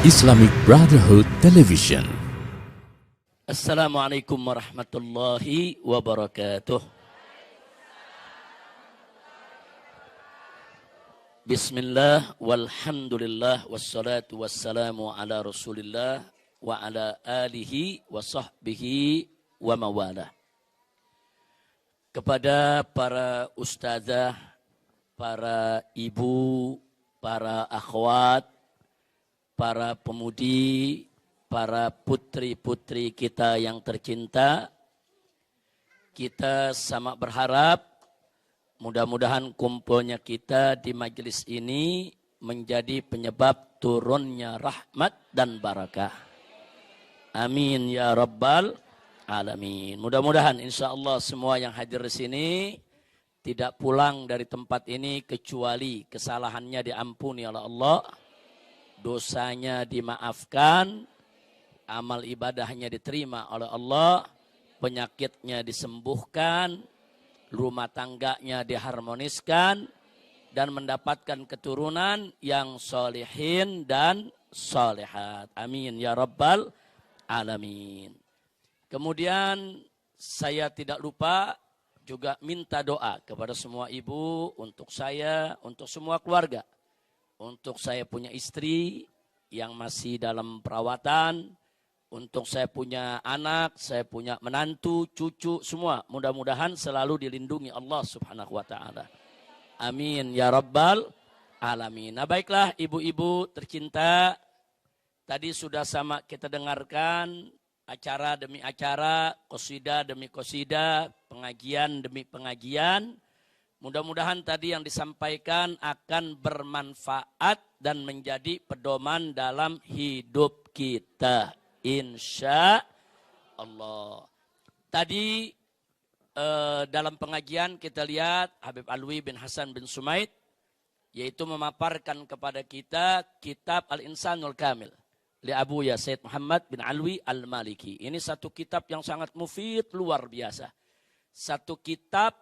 Islamic Brotherhood Television. Assalamualaikum warahmatullahi wabarakatuh. Bismillah walhamdulillah wassalatu wassalamu ala rasulillah wa ala alihi wa sahbihi wa mawalah. Kepada para ustazah, para ibu, para akhwat, para pemudi, para putri-putri kita yang tercinta, kita sama berharap mudah-mudahan kumpulnya kita di majelis ini menjadi penyebab turunnya rahmat dan barakah. Amin ya rabbal alamin. Mudah-mudahan insya Allah semua yang hadir di sini tidak pulang dari tempat ini kecuali kesalahannya diampuni oleh Allah, dosanya dimaafkan, amal ibadahnya diterima oleh Allah, penyakitnya disembuhkan, rumah tangganya diharmoniskan, dan mendapatkan keturunan yang solihin dan solihat. Amin ya rabbal alamin. Kemudian saya tidak lupa juga minta doa kepada semua ibu, untuk saya, untuk semua keluarga. Untuk saya punya istri yang masih dalam perawatan, untuk saya punya anak, saya punya menantu, cucu, semua. Mudah-mudahan selalu dilindungi Allah subhanahu wa ta'ala. Amin ya rabbal alamin. Nah baiklah ibu-ibu tercinta, tadi sudah sama kita dengarkan acara demi acara, qasidah demi qasidah, pengajian demi pengajian. Mudah-mudahan tadi yang disampaikan akan bermanfaat dan menjadi pedoman dalam hidup kita. Insya Allah. Tadi dalam pengajian kita lihat Habib Alwi bin Hasan bin Sumaid, yaitu memaparkan kepada kita kitab Al-Insanul Kamil li Abuya Sayyid Muhammad bin Alwi Al-Maliki. Ini satu kitab yang sangat mufid, luar biasa. Satu kitab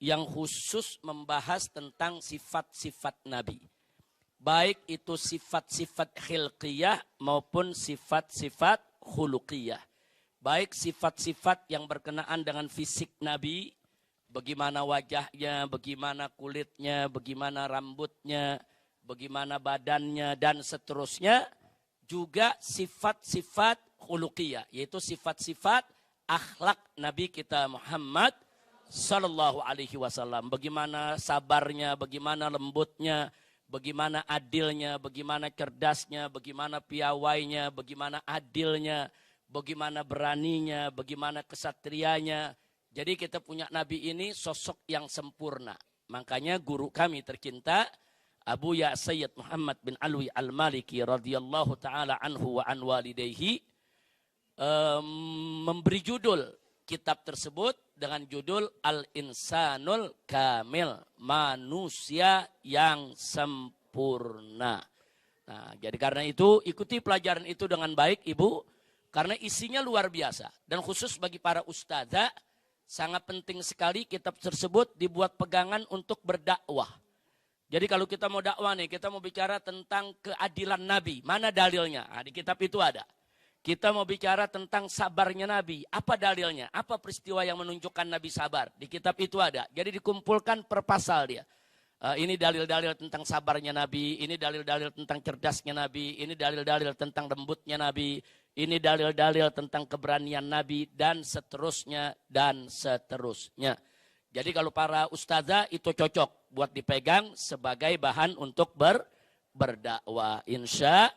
yang khusus membahas tentang sifat-sifat Nabi. Baik itu sifat-sifat khilqiyah maupun sifat-sifat khuluqiyah. Baik sifat-sifat yang berkenaan dengan fisik Nabi, bagaimana wajahnya, bagaimana kulitnya, bagaimana rambutnya, bagaimana badannya, dan seterusnya. Juga sifat-sifat khuluqiyah, yaitu sifat-sifat akhlak Nabi kita Muhammad Sallallahu Alaihi Wasallam. Bagaimana sabarnya, bagaimana lembutnya, bagaimana adilnya, bagaimana cerdasnya, bagaimana piawainya, bagaimana adilnya, bagaimana beraninya, bagaimana kesatrianya. Jadi kita punya Nabi ini sosok yang sempurna. Makanya guru kami tercinta Abuya Sayyid Muhammad bin Alwi Al-Maliki radhiyallahu taala anhu wa an walidayhi memberi judul kitab tersebut dengan judul Al-Insanul Kamil, manusia yang sempurna. Nah, jadi karena itu ikuti pelajaran itu dengan baik Ibu, karena isinya luar biasa. Dan khusus bagi para ustazah, sangat penting sekali kitab tersebut dibuat pegangan untuk berdakwah. Jadi kalau kita mau dakwah nih, kita mau bicara tentang keadilan Nabi, mana dalilnya? Nah, di kitab itu ada. Kita mau bicara tentang sabarnya Nabi. Apa dalilnya? Apa peristiwa yang menunjukkan Nabi sabar? Di kitab itu ada. Jadi dikumpulkan per pasal dia. Ini dalil-dalil tentang sabarnya Nabi. Ini dalil-dalil tentang cerdasnya Nabi. Ini dalil-dalil tentang lembutnya Nabi. Ini dalil-dalil tentang keberanian Nabi. Dan seterusnya. Dan seterusnya. Jadi kalau para ustazah itu cocok buat dipegang sebagai bahan untuk berdakwah. Insya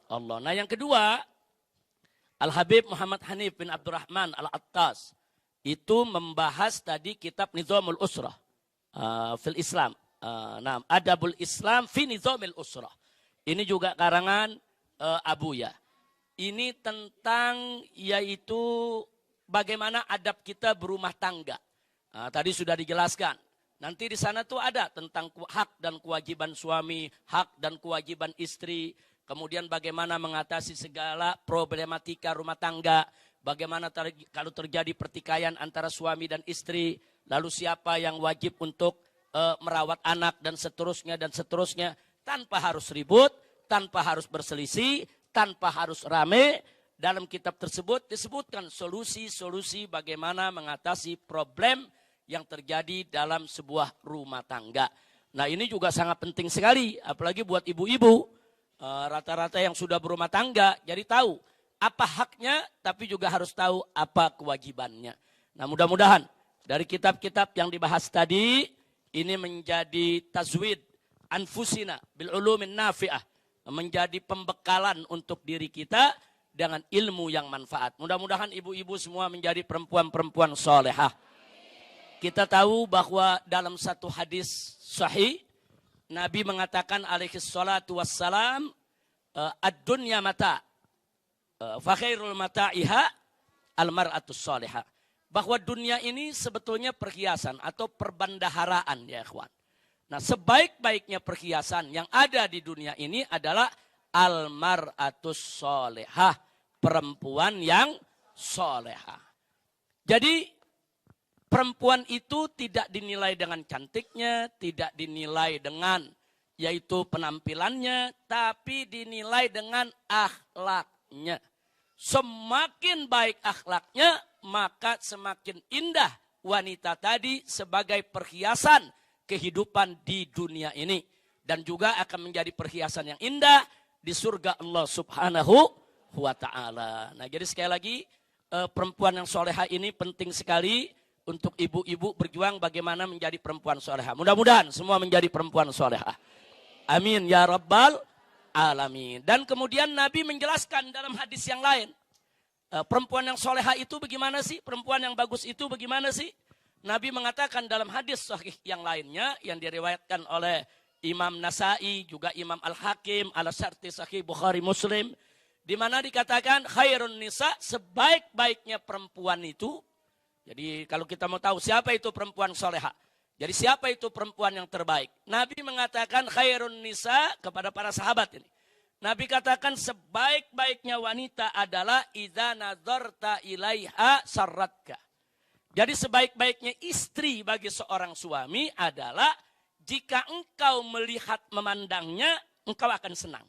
Allah. Nah yang kedua, Al-Habib Muhammad Hanif bin Abdurrahman Al-Attas itu membahas tadi kitab Nizamul Usrah fil Islam. Nah, Adabul Islam fi Nizamil Usrah. Ini juga karangan Abuya. Ini tentang yaitu bagaimana adab kita berumah tangga. Tadi sudah dijelaskan. Nanti di sana tuh ada tentang hak dan kewajiban suami, hak dan kewajiban istri. Kemudian bagaimana mengatasi segala problematika rumah tangga. Bagaimana kalau terjadi pertikaian antara suami dan istri. Lalu siapa yang wajib untuk merawat anak dan seterusnya. Tanpa harus ribut, tanpa harus berselisih, tanpa harus rame. Dalam kitab tersebut disebutkan solusi-solusi bagaimana mengatasi problem yang terjadi dalam sebuah rumah tangga. Nah ini juga sangat penting sekali, apalagi buat ibu-ibu rata-rata yang sudah berumah tangga. Jadi tahu apa haknya, tapi juga harus tahu apa kewajibannya. Nah mudah-mudahan dari kitab-kitab yang dibahas tadi, ini menjadi tazwid anfusina bil ulumin nafi'ah. Menjadi pembekalan untuk diri kita dengan ilmu yang manfaat. Mudah-mudahan ibu-ibu semua menjadi perempuan-perempuan solehah. Kita tahu bahwa dalam satu hadis sahih, Nabi mengatakan alaihi salatu wassalam, ad-dunya mata, fa khairul mata'iha al-mar'atus solehah. Bahwa dunia ini sebetulnya perhiasan atau perbendaharaan ya ikhwan. Nah sebaik-baiknya perhiasan yang ada di dunia ini adalah al-mar'atus solehah, perempuan yang solehah. Jadi perempuan itu tidak dinilai dengan cantiknya, tidak dinilai dengan yaitu penampilannya, tapi dinilai dengan akhlaknya. Semakin baik akhlaknya, maka semakin indah wanita tadi sebagai perhiasan kehidupan di dunia ini. Dan juga akan menjadi perhiasan yang indah di surga Allah subhanahu wa ta'ala. Nah jadi sekali lagi perempuan yang soleha ini penting sekali untuk ibu-ibu berjuang bagaimana menjadi perempuan soleha. Mudah-mudahan semua menjadi perempuan soleha. Amin ya rabbal alamin. Dan kemudian Nabi menjelaskan dalam hadis yang lain. Perempuan yang soleha itu bagaimana sih? Perempuan yang bagus itu bagaimana sih? Nabi mengatakan dalam hadis sahih yang lainnya yang diriwayatkan oleh Imam Nasai, juga Imam Al-Hakim, Al-Syarti Sahih Bukhari Muslim. Di mana dikatakan khairun nisa, sebaik-baiknya perempuan itu. Jadi kalau kita mau tahu siapa itu perempuan soleha. Jadi siapa itu perempuan yang terbaik. Nabi mengatakan khairun nisa kepada para sahabat ini. Nabi katakan sebaik-baiknya wanita adalah idza nadzarta ilaiha sarratka. Jadi sebaik-baiknya istri bagi seorang suami adalah jika engkau melihat memandangnya, engkau akan senang.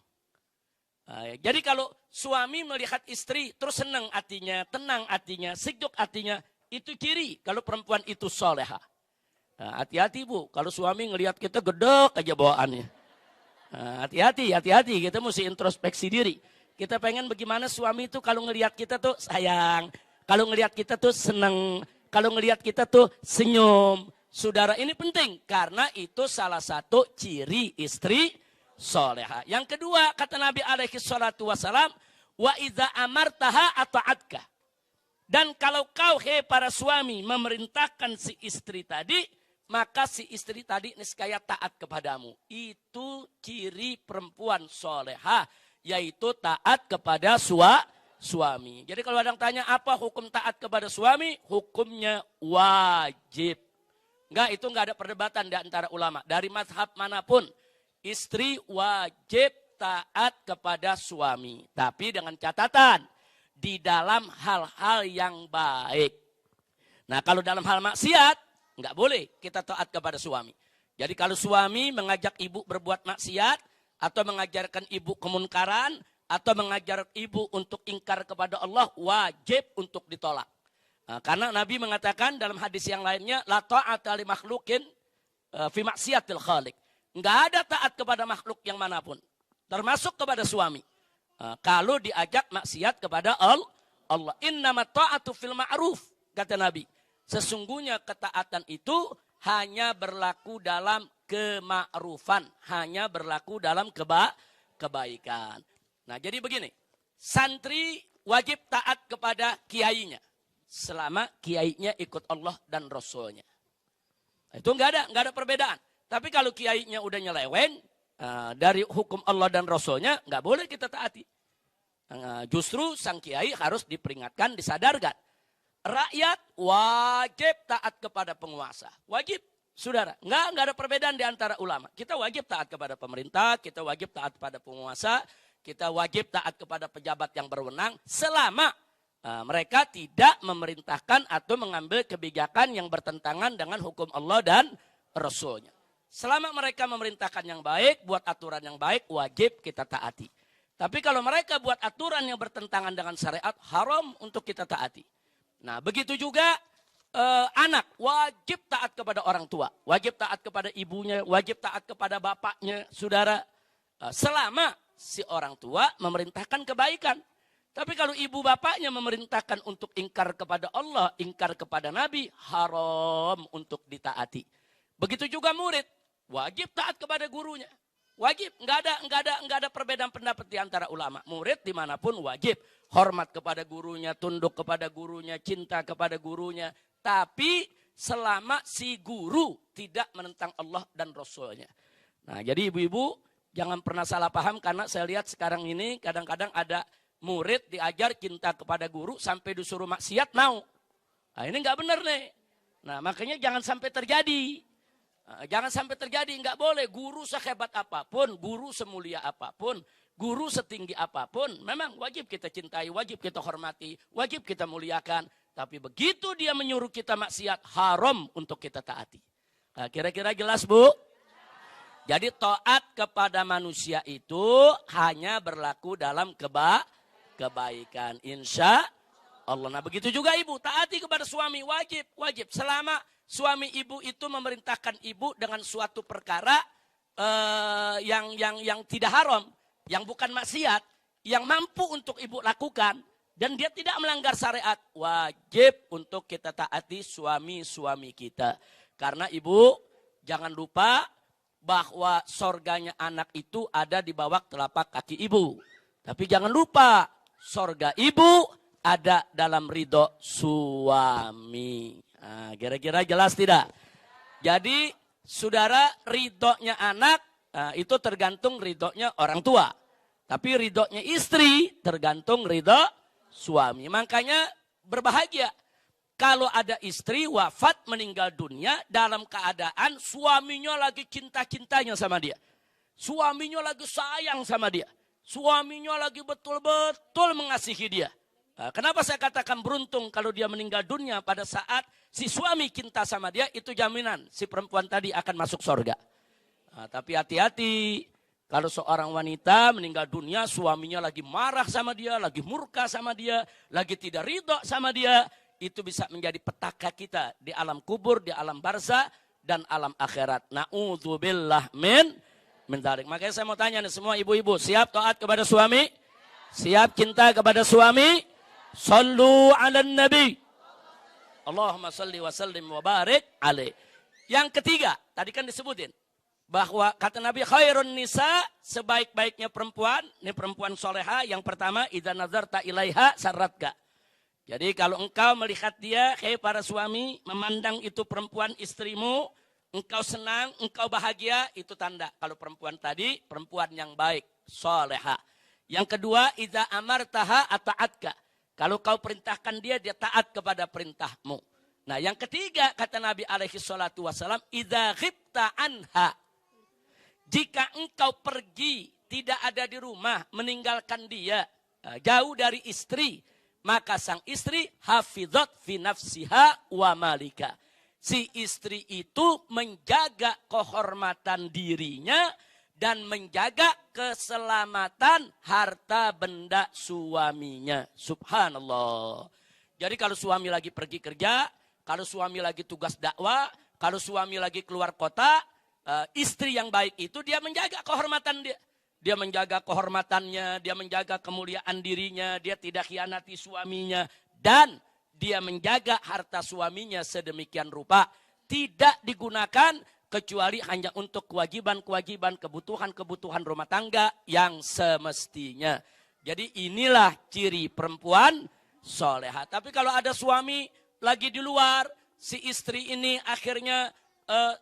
Jadi kalau suami melihat istri, terus senang hatinya, tenang hatinya, sejuk hatinya, itu ciri kalau perempuan itu soleha. Hati-hati bu, kalau suami ngelihat kita gedek aja bawaannya. Hati-hati, kita mesti introspeksi diri. Kita pengen bagaimana suami itu kalau ngelihat kita tuh sayang, kalau ngelihat kita tuh senang, kalau ngelihat kita tuh senyum. Saudara ini penting karena itu salah satu ciri istri soleha. Yang kedua kata Nabi alaihi salatu wassalam, wa idza amartaha ata'atka. Dan kalau kau para suami memerintahkan si istri tadi, maka si istri tadi niscaya taat kepadamu. Itu ciri perempuan soleha, yaitu taat kepada suami. Jadi kalau ada yang tanya apa hukum taat kepada suami, hukumnya wajib. Itu enggak ada perdebatan di antara ulama. Dari mazhab manapun, istri wajib taat kepada suami. Tapi dengan catatan, di dalam hal-hal yang baik. Nah kalau dalam hal maksiat, enggak boleh kita taat kepada suami. Jadi kalau suami mengajak ibu berbuat maksiat, atau mengajarkan ibu kemunkaran, atau mengajar ibu untuk ingkar kepada Allah, wajib untuk ditolak. Karena Nabi mengatakan dalam hadis yang lainnya, la ta'ata li makhlukin fi maksiatil khaliq. Enggak ada taat kepada makhluk yang manapun, termasuk kepada suami. Kalau diajak maksiat kepada Allah. Innamat ta'atu fil ma'ruf, kata Nabi. Sesungguhnya ketaatan itu hanya berlaku dalam kema'rufan, hanya berlaku dalam kebaikan. Nah, jadi begini. Santri wajib taat kepada kiainya selama kiainya ikut Allah dan Rasulnya. Itu enggak ada perbedaan. Tapi kalau kiainya udah nyeleweng dari hukum Allah dan Rasulnya, enggak boleh kita taati. Justru sang kiai harus diperingatkan, disadarkan. Rakyat wajib taat kepada penguasa. Wajib, saudara. Enggak ada perbedaan di antara ulama. Kita wajib taat kepada pemerintah, kita wajib taat kepada penguasa, kita wajib taat kepada pejabat yang berwenang selama mereka tidak memerintahkan atau mengambil kebijakan yang bertentangan dengan hukum Allah dan Rasulnya. Selama mereka memerintahkan yang baik, buat aturan yang baik, wajib kita taati. Tapi kalau mereka buat aturan yang bertentangan dengan syariat, haram untuk kita taati. Nah, begitu juga anak wajib taat kepada orang tua, wajib taat kepada ibunya, wajib taat kepada bapaknya, saudara. Selama si orang tua memerintahkan kebaikan. Tapi kalau ibu bapaknya memerintahkan untuk ingkar kepada Allah, ingkar kepada Nabi, haram untuk ditaati. Begitu juga murid, wajib taat kepada gurunya. Wajib, nggak ada perbedaan pendapat di antara ulama. Murid dimanapun wajib hormat kepada gurunya, tunduk kepada gurunya, cinta kepada gurunya. Tapi selama si guru tidak menentang Allah dan Rasulnya. Nah, jadi ibu-ibu jangan pernah salah paham, karena saya lihat sekarang ini kadang-kadang ada murid diajar cinta kepada guru sampai disuruh maksiat mau. Nah, ini nggak benar nih. Nah, makanya jangan sampai terjadi. Jangan sampai terjadi, nggak boleh. Guru sehebat apapun, guru semulia apapun, guru setinggi apapun, memang wajib kita cintai, wajib kita hormati, wajib kita muliakan. Tapi begitu dia menyuruh kita maksiat, haram untuk kita taati. Nah, kira-kira jelas, Bu? Jadi taat kepada manusia itu hanya berlaku dalam kebaikan, insya Allah. Nah, begitu juga ibu, taati kepada suami, wajib. Selama suami ibu itu memerintahkan ibu dengan suatu perkara yang tidak haram, yang bukan maksiat, yang mampu untuk ibu lakukan, dan dia tidak melanggar syariat, wajib untuk kita taati suami-suami kita. Karena ibu, jangan lupa bahwa sorganya anak itu ada di bawah telapak kaki ibu. Tapi jangan lupa, sorga ibu ada dalam ridho suami. Nah, kira-kira jelas tidak? Jadi, saudara, ridhonya anak itu tergantung ridhonya orang tua. Tapi ridhonya istri tergantung ridho suami. Makanya berbahagia kalau ada istri wafat meninggal dunia dalam keadaan suaminya lagi cinta-cintanya sama dia. Suaminya lagi sayang sama dia. Suaminya lagi betul-betul mengasihi dia. Nah, kenapa saya katakan beruntung kalau dia meninggal dunia pada saat si suami cinta sama dia, itu jaminan si perempuan tadi akan masuk surga. Nah, tapi hati-hati kalau seorang wanita meninggal dunia, suaminya lagi marah sama dia, lagi murka sama dia, lagi tidak ridho sama dia, itu bisa menjadi petaka kita di alam kubur, di alam barzah, dan alam akhirat. Na'udzubillah min dzalik. Makanya saya mau tanya nih semua ibu-ibu, siap taat kepada suami? Siap cinta kepada suami? Sallu ala nabi. Allahumma salli wa sallim wa barik alaih. Yang ketiga, tadi kan disebutin, bahwa kata Nabi khairun nisa, sebaik-baiknya perempuan, ini perempuan soleha, yang pertama, idza nazarta ilaiha sarratka. Jadi kalau engkau melihat dia, para suami, memandang itu perempuan istrimu, engkau senang, engkau bahagia, itu tanda. Kalau perempuan tadi, perempuan yang baik, soleha. Yang kedua, idza amartaha ata'atka. Kalau kau perintahkan dia, dia taat kepada perintahmu. Nah, yang ketiga, kata Nabi alaihi salatu wassalam, idza ghibta anha. Jika engkau pergi, tidak ada di rumah, meninggalkan dia, jauh dari istri, maka sang istri hafizat fi nafsiha wa malika. Si istri itu menjaga kehormatan dirinya dan menjaga keselamatan harta benda suaminya. Subhanallah. Jadi kalau suami lagi pergi kerja, kalau suami lagi tugas dakwah, kalau suami lagi keluar kota, istri yang baik itu dia menjaga kehormatan dia. Dia menjaga kehormatannya, dia menjaga kemuliaan dirinya, dia tidak khianati suaminya. Dan dia menjaga harta suaminya sedemikian rupa. Tidak digunakan kecuali hanya untuk kewajiban-kewajiban, kebutuhan-kebutuhan rumah tangga yang semestinya. Jadi inilah ciri perempuan soleha. Tapi kalau ada suami lagi di luar, si istri ini akhirnya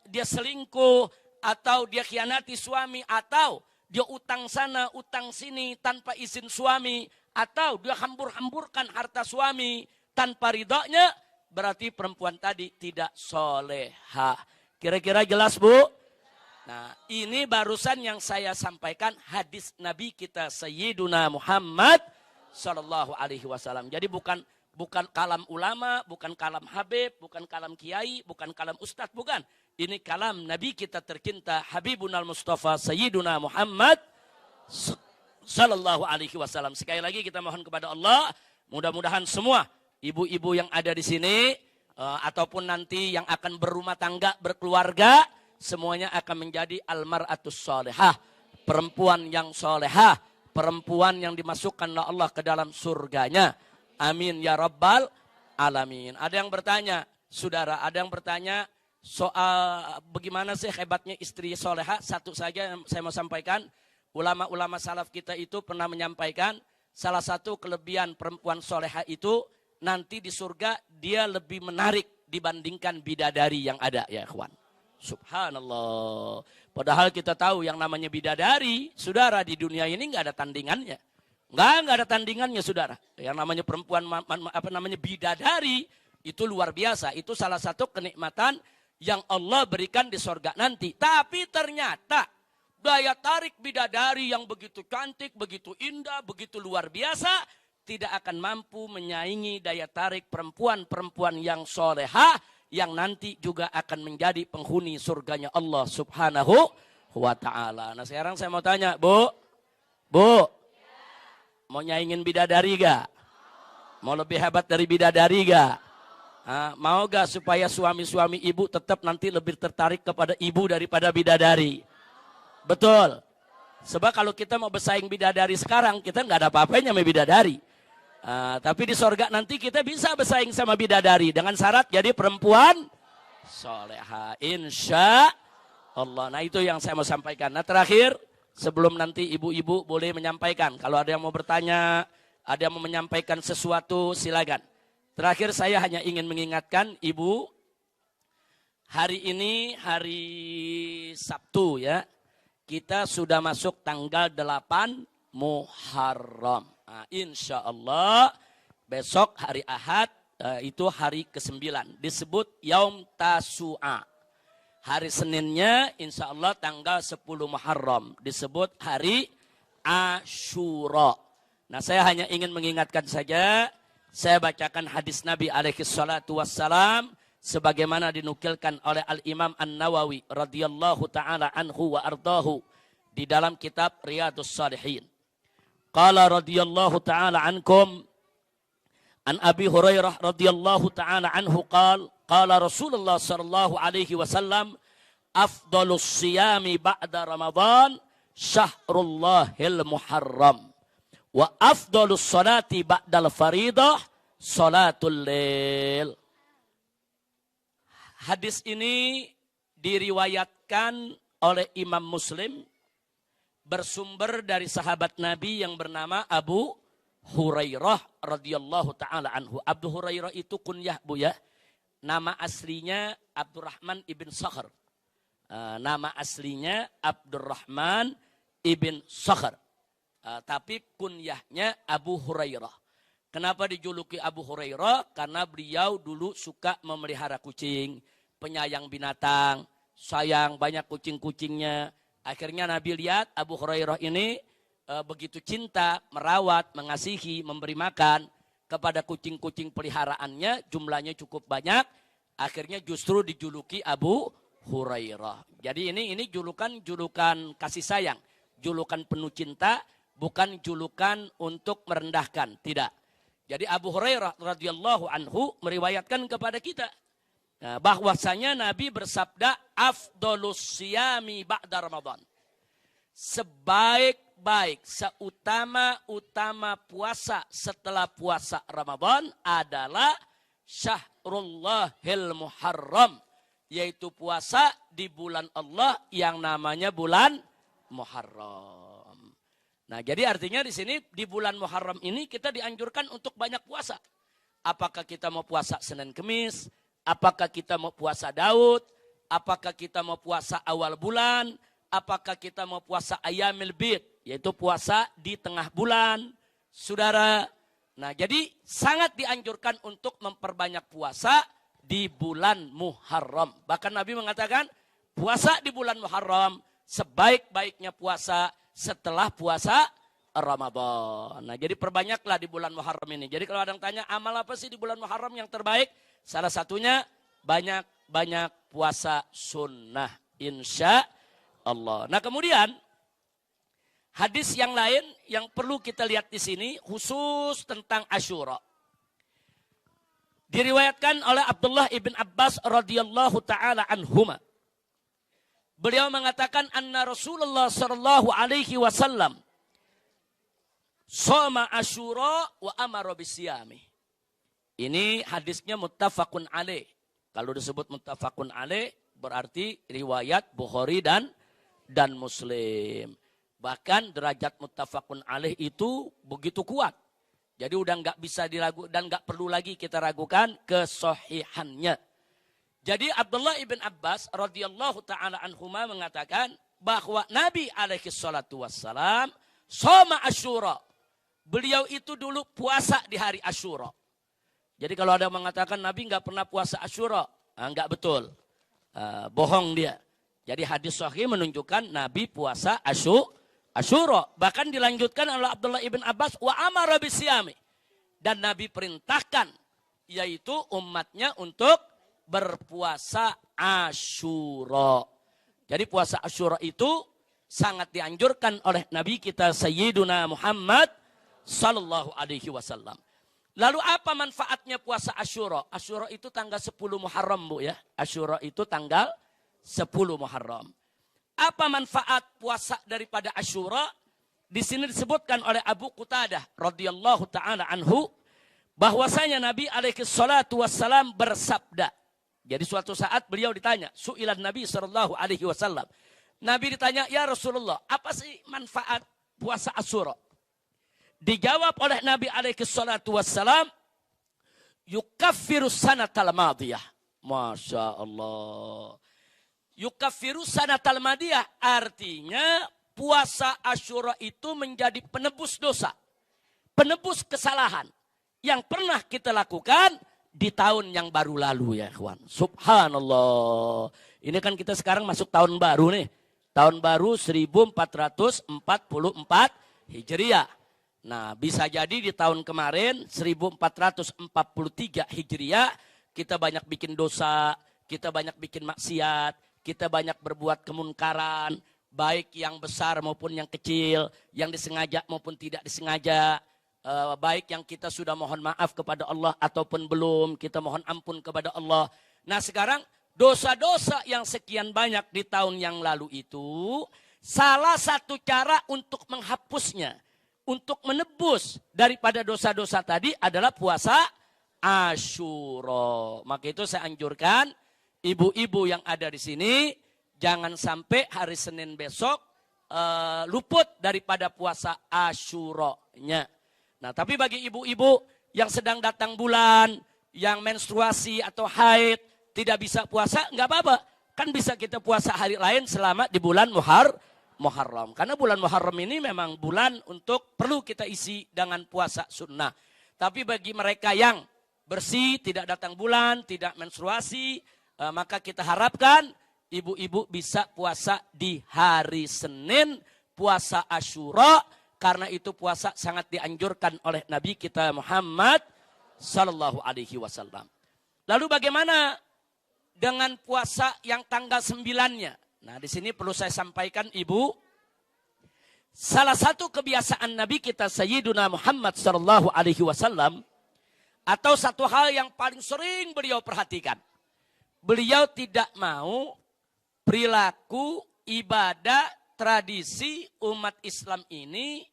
dia selingkuh, atau dia khianati suami, atau dia utang sana, utang sini tanpa izin suami, atau dia hambur-hamburkan harta suami tanpa ridhonya, berarti perempuan tadi tidak soleha. Kira-kira jelas, Bu? Nah, ini barusan yang saya sampaikan hadis Nabi kita Sayyiduna Muhammad sallallahu alaihi wasallam. Jadi bukan kalam ulama, bukan kalam habib, bukan kalam kiai, bukan kalam ustadz, bukan. Ini kalam Nabi kita tercinta Habibunal Mustafa Sayyiduna Muhammad Sallallahu alaihi wasallam. Sekali lagi kita mohon kepada Allah, mudah-mudahan semua ibu-ibu yang ada di sini ataupun nanti yang akan berumah tangga, berkeluarga, semuanya akan menjadi almar'atus sholihah, perempuan yang solehah, perempuan yang dimasukkan oleh Allah ke dalam surganya. Amin ya rabbal alamin. Ada yang bertanya, saudara, ada yang bertanya soal bagaimana sih hebatnya istri solehah. Satu saja yang saya mau sampaikan, ulama-ulama salaf kita itu pernah menyampaikan salah satu kelebihan perempuan solehah itu nanti di surga dia lebih menarik dibandingkan bidadari yang ada, ya ikhwan. Subhanallah. Padahal kita tahu yang namanya bidadari, saudara, di dunia ini nggak ada tandingannya. Nggak ada tandingannya, saudara. Yang namanya perempuan, bidadari, itu luar biasa. Itu salah satu kenikmatan yang Allah berikan di surga nanti. Tapi ternyata daya tarik bidadari yang begitu cantik, begitu indah, begitu luar biasa, tidak akan mampu menyaingi daya tarik perempuan-perempuan yang solehah, yang nanti juga akan menjadi penghuni surganya Allah subhanahu wa ta'ala. Nah sekarang saya mau tanya, Bu, mau nyaingin bidadari gak? Mau lebih hebat dari bidadari gak? Mau gak supaya suami-suami ibu tetap nanti lebih tertarik kepada ibu daripada bidadari? Betul. Sebab kalau kita mau bersaing bidadari sekarang, kita nggak ada apa-apanya sama bidadari. Tapi di sorga nanti kita bisa bersaing sama bidadari dengan syarat jadi perempuan soleha, insya Allah. Nah itu yang saya mau sampaikan. Nah terakhir, sebelum nanti ibu-ibu boleh menyampaikan, kalau ada yang mau bertanya, ada yang mau menyampaikan sesuatu, silakan. Terakhir saya hanya ingin mengingatkan ibu, hari ini hari Sabtu ya, kita sudah masuk tanggal 8 Muharram. Nah, insya Allah besok hari Ahad itu hari ke-9. Disebut Yaum Tasu'a. Hari Seninnya insya Allah tanggal 10 Muharram. Disebut hari Ashura. Nah saya hanya ingin mengingatkan saja. Saya bacakan hadis Nabi alaihi salatu wassalam. Sebagaimana dinukilkan oleh Al-Imam An-Nawawi radhiyallahu ta'ala anhu wa ardahu. Di dalam kitab Riyadhus Shalihin. Qala radhiyallahu ta'ala ankum an Abi Hurairah radhiyallahu ta'ala anhu qala Rasulullah sallallahu alaihi wasallam afdalus siyami ba'da Ramadan syahrullahil muharram wa afdalus salati ba'dal faridah salatul lail. Hadis ini diriwayatkan oleh Imam Muslim bersumber dari sahabat Nabi yang bernama Abu Hurairah radhiyallahu taala anhu. Abu Hurairah itu kunyah, Bu ya. Nama aslinya Abdurrahman ibn Sakhr. Nama aslinya Abdurrahman ibn Sakhr. Tapi kunyahnya Abu Hurairah. Kenapa dijuluki Abu Hurairah? Karena beliau dulu suka memelihara kucing, penyayang binatang, sayang banyak kucing-kucingnya. Akhirnya Nabi lihat Abu Hurairah ini begitu cinta, merawat, mengasihi, memberi makan kepada kucing-kucing peliharaannya, jumlahnya cukup banyak. Akhirnya justru dijuluki Abu Hurairah. Jadi ini julukan kasih sayang, julukan penuh cinta, bukan julukan untuk merendahkan, tidak. Jadi Abu Hurairah radhiyallahu anhu meriwayatkan kepada kita bahwasanya Nabi bersabda afdolus siyami ba'da Ramadan. Sebaik-baik, seutama-utama puasa setelah puasa Ramadan adalah Syahrullahil Muharram, yaitu puasa di bulan Allah yang namanya bulan Muharram. Nah, jadi artinya di sini di bulan Muharram ini kita dianjurkan untuk banyak puasa. Apakah kita mau puasa Senin Kemis? Apakah kita mau puasa Daud? Apakah kita mau puasa awal bulan? Apakah kita mau puasa Ayyamil Bid? Yaitu puasa di tengah bulan. Saudara. Nah jadi sangat dianjurkan untuk memperbanyak puasa di bulan Muharram. Bahkan Nabi mengatakan puasa di bulan Muharram sebaik-baiknya puasa setelah puasa Ramadan. Nah jadi perbanyaklah di bulan Muharram ini. Jadi kalau ada yang tanya amal apa sih di bulan Muharram yang terbaik? Salah satunya banyak puasa sunnah insya Allah. Nah kemudian hadis yang lain yang perlu kita lihat di sini khusus tentang Asyura. Diriwayatkan oleh Abdullah ibn Abbas radhiyallahu taala anhuma. Beliau mengatakan anna Rasulullah sallallahu alaihi wasallam shoma Asyura wa amara bisiyami. Ini hadisnya muttafaqun alaih. Kalau disebut muttafaqun alaih berarti riwayat Bukhari dan Muslim. Bahkan derajat muttafaqun alaih itu begitu kuat. Jadi udah nggak bisa diragu dan nggak perlu lagi kita ragukan kesohihannya. Jadi Abdullah ibn Abbas radhiyallahu taala anhuma mengatakan bahwa Nabi alaihi salatu wassalam shoma Asyura. Beliau itu dulu puasa di hari Asyura. Jadi kalau ada yang mengatakan Nabi nggak pernah puasa Asyura, nggak betul, bohong dia. Jadi hadis sahih menunjukkan Nabi puasa Asyura. Bahkan dilanjutkan oleh Abdullah ibn Abbas wa amara bisyami. Dan Nabi perintahkan yaitu umatnya untuk berpuasa Asyura. Jadi puasa Asyura itu sangat dianjurkan oleh Nabi kita Sayyiduna Muhammad sallallahu alaihi wasallam. Lalu apa manfaatnya puasa Asyura? Asyura itu tanggal 10 Muharram, Bu ya. Asyura itu tanggal 10 Muharram. Apa manfaat puasa daripada Asyura? Di sini disebutkan oleh Abu Qutadah radhiyallahu taala anhu bahwasanya Nabi alaihi salatu wassalam bersabda. Jadi suatu saat beliau ditanya, su'ilan Nabi sallallahu alaihi wasallam. Nabi ditanya, "Ya Rasulullah, apa sih manfaat puasa Asyura?" Dijawab oleh Nabi alaihi salatu wassalam, "Yukaffiru sanatal madiyah." Masya Allah. Yukaffiru sanatal madiyah artinya puasa Asyura itu menjadi penebus dosa. Penebus kesalahan yang pernah kita lakukan di tahun yang baru lalu ya kawan. Subhanallah. Ini kan kita sekarang masuk tahun baru nih. Tahun baru 1444 Hijriah. Nah bisa jadi di tahun kemarin 1443 Hijriah kita banyak bikin dosa, kita banyak bikin maksiat, kita banyak berbuat kemunkaran, baik yang besar maupun yang kecil, yang disengaja maupun tidak disengaja. Baik yang kita sudah mohon maaf kepada Allah ataupun belum, kita mohon ampun kepada Allah. Nah sekarang dosa-dosa yang sekian banyak di tahun yang lalu itu, salah satu cara untuk menghapusnya, untuk menebus daripada dosa-dosa tadi adalah puasa Asyura. Maka itu saya anjurkan ibu-ibu yang ada di sini, jangan sampai hari Senin besok luput daripada puasa Asyura-nya. Nah, tapi bagi ibu-ibu yang sedang datang bulan, yang menstruasi atau haid, tidak bisa puasa, nggak apa-apa. Kan bisa kita puasa hari lain selama di bulan Muharram. Karena bulan Muharram ini memang bulan untuk perlu kita isi dengan puasa sunnah. Tapi bagi mereka yang bersih, tidak datang bulan, tidak menstruasi, maka kita harapkan ibu-ibu bisa puasa di hari Senin, puasa Asyura. Karena itu puasa sangat dianjurkan oleh Nabi kita Muhammad sallallahu alaihi wasallam. Lalu bagaimana dengan puasa yang tanggal 9-nya? Nah, di sini perlu saya sampaikan Ibu, salah satu kebiasaan Nabi kita Sayyiduna Muhammad sallallahu alaihi wasallam atau satu hal yang paling sering beliau perhatikan. Beliau tidak mau perilaku ibadah tradisi umat Islam ini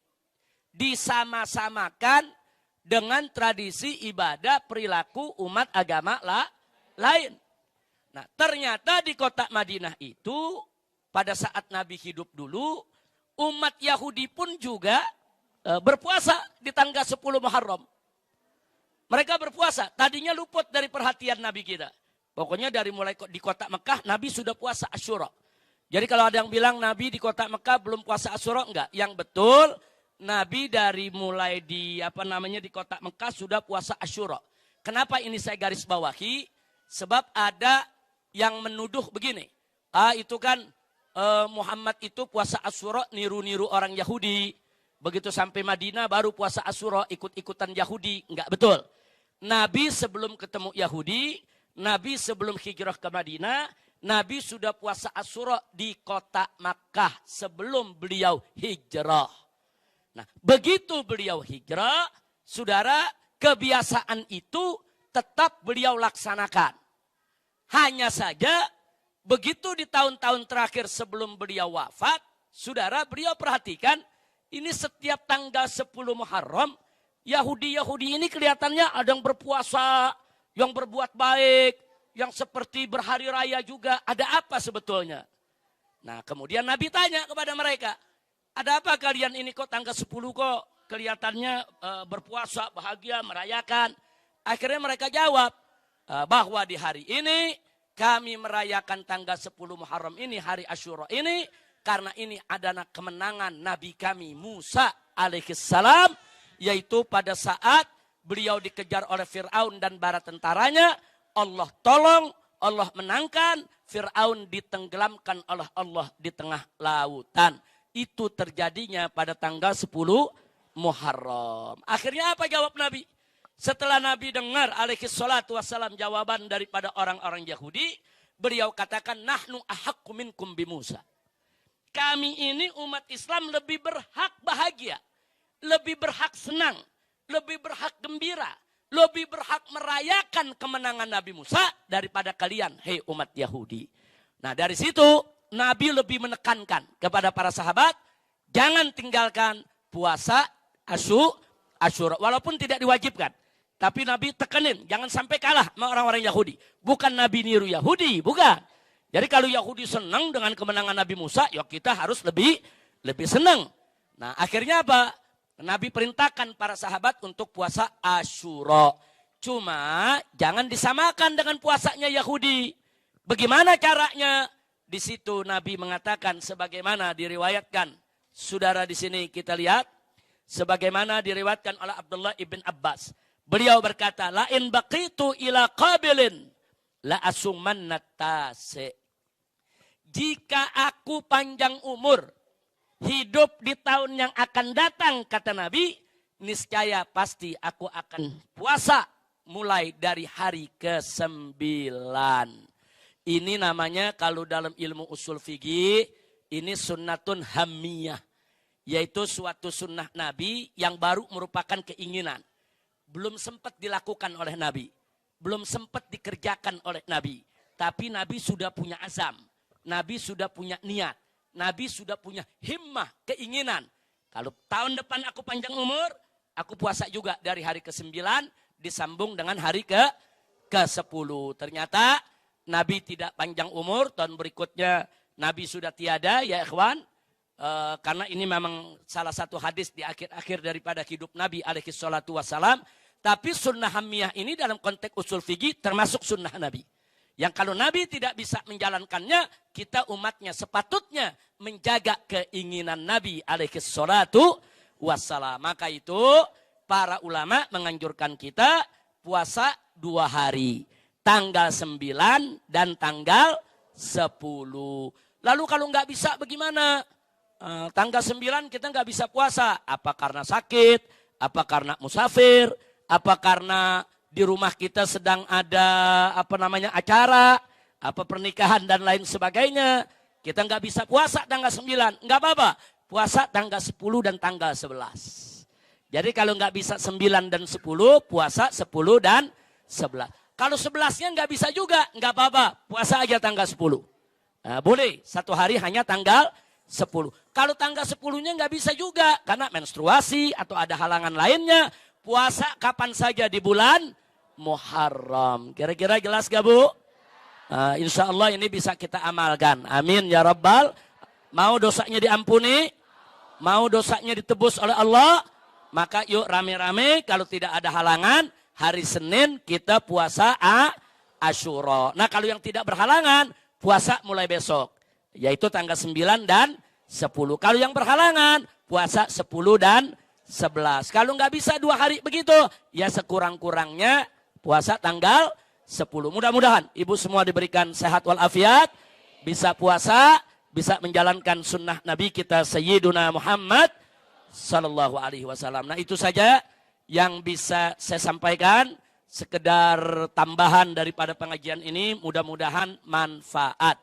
disama-samakan dengan tradisi ibadah perilaku umat agama lain. Nah, ternyata di kota Madinah itu pada saat Nabi hidup dulu, umat Yahudi pun juga berpuasa di tanggal 10 Muharram. Mereka berpuasa, tadinya luput dari perhatian Nabi kita. Pokoknya dari mulai di kota Mekah, Nabi sudah puasa Asyura. Jadi kalau ada yang bilang Nabi di kota Mekah belum puasa Asyura, enggak. Yang betul, Nabi dari mulai di di kota Mekah sudah puasa Asyura. Kenapa ini saya garis bawahi? Sebab ada yang menuduh begini. Itu kan Muhammad itu puasa Asyura niru-niru orang Yahudi. Begitu sampai Madinah baru puasa Asyura ikut-ikutan Yahudi. Enggak betul. Nabi sebelum ketemu Yahudi, Nabi sebelum hijrah ke Madinah, Nabi sudah puasa Asyura di kota Makkah sebelum beliau hijrah. Nah, begitu beliau hijrah, saudara, kebiasaan itu tetap beliau laksanakan. Hanya saja, begitu di tahun-tahun terakhir sebelum beliau wafat, saudara, beliau perhatikan, ini setiap tanggal 10 Muharram, Yahudi-Yahudi ini kelihatannya ada yang berpuasa, yang berbuat baik, yang seperti berhari raya juga. Ada apa sebetulnya? Nah, kemudian Nabi tanya kepada mereka, ada apa kalian ini kok tanggal 10 kok kelihatannya berpuasa, bahagia, merayakan. Akhirnya mereka jawab bahwa di hari ini kami merayakan tanggal 10 Muharram ini, hari Asyura ini, karena ini adalah kemenangan Nabi kami Musa alaihissalam, yaitu pada saat beliau dikejar oleh Fir'aun dan bala tentaranya, Allah tolong, Allah menangkan, Fir'aun ditenggelamkan oleh Allah di tengah lautan. Itu terjadinya pada tanggal 10 Muharram. Akhirnya apa jawab Nabi? Setelah Nabi dengar alaihi salatu wassalam jawaban daripada orang-orang Yahudi, beliau katakan, nahnu ahaqqu minkum bi Musa. Kami ini umat Islam lebih berhak bahagia, lebih berhak senang, lebih berhak gembira, lebih berhak merayakan kemenangan Nabi Musa daripada kalian, hei umat Yahudi. Nah, dari situ Nabi lebih menekankan kepada para sahabat, jangan tinggalkan puasa Asyura, walaupun tidak diwajibkan. Tapi Nabi tekenin, jangan sampai kalah sama orang-orang Yahudi. Bukan Nabi niru Yahudi, bukan. Jadi kalau Yahudi senang dengan kemenangan Nabi Musa, ya kita harus lebih senang. Nah, akhirnya apa? Nabi perintahkan para sahabat untuk puasa Asyura. Cuma jangan disamakan dengan puasanya Yahudi. Bagaimana caranya? Di situ Nabi mengatakan sebagaimana diriwayatkan. Saudara di sini kita lihat. Sebagaimana diriwayatkan oleh Abdullah ibn Abbas. Beliau berkata, la in baqitu ila qabilin la asumannat tase. Jika aku panjang umur, hidup di tahun yang akan datang, kata Nabi, niscaya pasti aku akan puasa mulai dari hari ke-9. Ini namanya kalau dalam ilmu usul fikih, ini sunnatun hammiyah. Yaitu suatu sunnah Nabi yang baru merupakan keinginan. Belum sempat dilakukan oleh Nabi. Belum sempat dikerjakan oleh Nabi. Tapi Nabi sudah punya azam. Nabi sudah punya niat. Nabi sudah punya himmah, keinginan. Kalau tahun depan aku panjang umur, aku puasa juga dari hari ke-9 disambung dengan hari ke-10. Ternyata Nabi tidak panjang umur, tahun berikutnya Nabi sudah tiada, ya ikhwan. Karena ini memang salah satu hadis di akhir-akhir daripada hidup Nabi alaihi salatu wassalam. Tapi sunnah hammiyah ini dalam konteks usul fikih termasuk sunnah Nabi. Yang kalau Nabi tidak bisa menjalankannya, kita umatnya sepatutnya menjaga keinginan Nabi alaihi salatu wassalam. Maka itu para ulama menganjurkan kita puasa 2 hari. Tanggal 9 dan tanggal 10. Lalu kalau nggak bisa bagaimana? Tanggal 9 kita nggak bisa puasa. Apa karena sakit? Apa karena musafir? Apa karena di rumah kita sedang ada acara, pernikahan dan lain sebagainya. Kita nggak bisa puasa tanggal 9, nggak apa-apa. Puasa tanggal 10 dan tanggal 11. Jadi kalau nggak bisa 9 dan 10, puasa 10 dan 11. Kalau 11-nya nggak bisa juga, nggak apa-apa. Puasa aja tanggal 10. Nah, boleh, 1 hari hanya tanggal 10. Kalau tanggal 10-nya nggak bisa juga, karena menstruasi atau ada halangan lainnya. Puasa kapan saja di bulan Muharram. Kira-kira jelas gak Bu? Insya Allah ini bisa kita amalkan. Amin ya Rabbal. Mau dosanya diampuni? Mau dosanya ditebus oleh Allah? Maka yuk rame-rame kalau tidak ada halangan. Hari Senin kita puasa Asyura. Nah kalau yang tidak berhalangan, puasa mulai besok. Yaitu tanggal 9 dan 10. Kalau yang berhalangan, puasa 10 dan 11. Kalau nggak bisa 2 hari begitu, ya sekurang-kurangnya puasa tanggal 10. Mudah-mudahan ibu semua diberikan sehat walafiat, bisa puasa, bisa menjalankan sunnah Nabi kita Sayyiduna Muhammad sallallahu alaihi wasallam. Nah itu saja yang bisa saya sampaikan. sekedar tambahan daripada pengajian ini, mudah-mudahan manfaat.